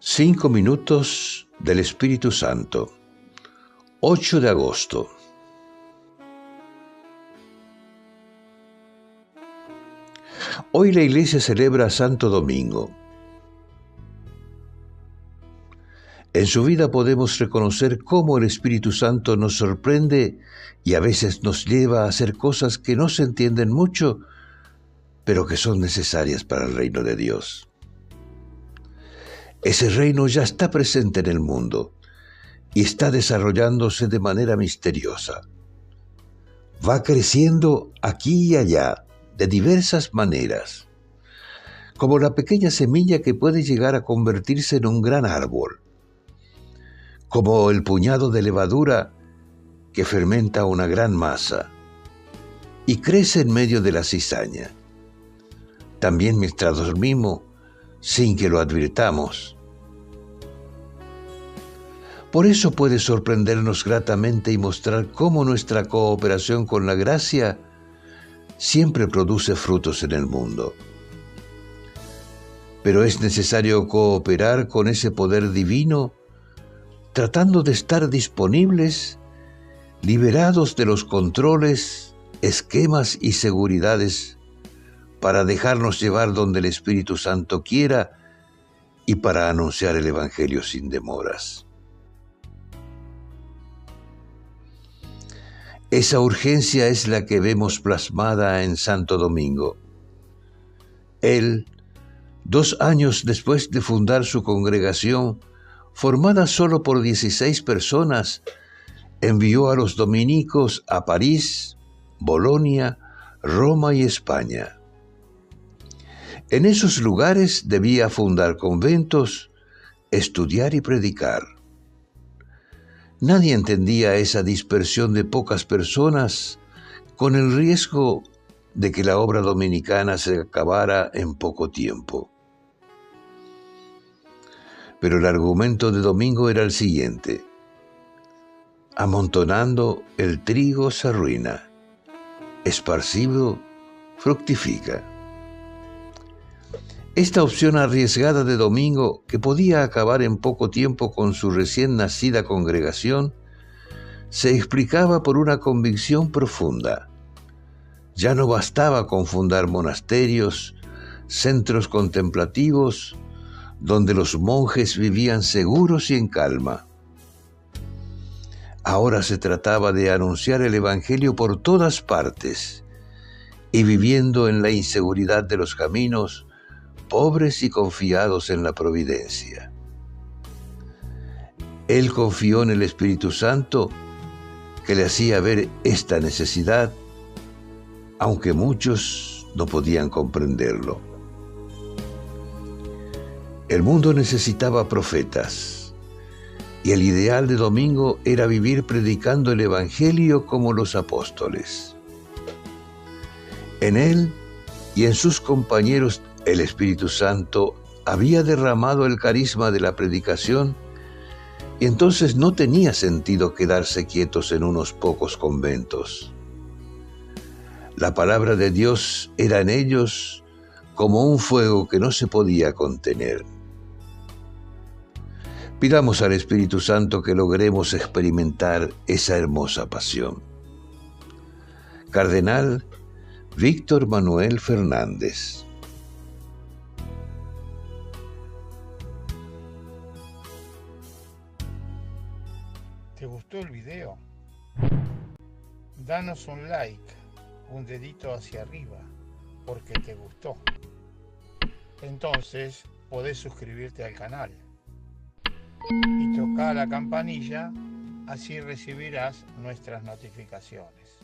5 minutos del Espíritu Santo. 8 de agosto. Hoy la Iglesia celebra Santo Domingo. En su vida podemos reconocer cómo el Espíritu Santo nos sorprende y a veces nos lleva a hacer cosas que no se entienden mucho, pero que son necesarias para el reino de Dios. Ese reino ya está presente en el mundo y está desarrollándose de manera misteriosa. Va creciendo aquí y allá de diversas maneras, como la pequeña semilla que puede llegar a convertirse en un gran árbol, como el puñado de levadura que fermenta una gran masa y crece en medio de la cizaña. También mientras dormimos, sin que lo advirtamos. Por eso puede sorprendernos gratamente y mostrar cómo nuestra cooperación con la gracia siempre produce frutos en el mundo. Pero es necesario cooperar con ese poder divino, tratando de estar disponibles, liberados de los controles, esquemas y seguridades, para dejarnos llevar donde el Espíritu Santo quiera y para anunciar el Evangelio sin demoras. Esa urgencia es la que vemos plasmada en Santo Domingo. Él, 2 años después de fundar su congregación, formada solo por 16 personas, envió a los dominicos a París, Bolonia, Roma y España. En esos lugares debía fundar conventos, estudiar y predicar. Nadie entendía esa dispersión de pocas personas con el riesgo de que la obra dominicana se acabara en poco tiempo. Pero el argumento de Domingo era el siguiente: amontonando el trigo se arruina, esparcido fructifica. Esta opción arriesgada de Domingo, que podía acabar en poco tiempo con su recién nacida congregación, se explicaba por una convicción profunda. Ya no bastaba con fundar monasterios, centros contemplativos, donde los monjes vivían seguros y en calma. Ahora se trataba de anunciar el Evangelio por todas partes y viviendo en la inseguridad de los caminos, pobres y confiados en la providencia. Él confió en el Espíritu Santo, que le hacía ver esta necesidad, aunque muchos no podían comprenderlo. El mundo necesitaba profetas, y el ideal de Domingo era vivir predicando el Evangelio como los apóstoles. En él y en sus compañeros el Espíritu Santo había derramado el carisma de la predicación y entonces no tenía sentido quedarse quietos en unos pocos conventos. La palabra de Dios era en ellos como un fuego que no se podía contener. Pidamos al Espíritu Santo que logremos experimentar esa hermosa pasión. Cardenal Víctor Manuel Fernández. ¿Te gustó el video? Danos un like, un dedito hacia arriba, porque te gustó. Entonces podés suscribirte al canal y tocar la campanilla, así recibirás nuestras notificaciones.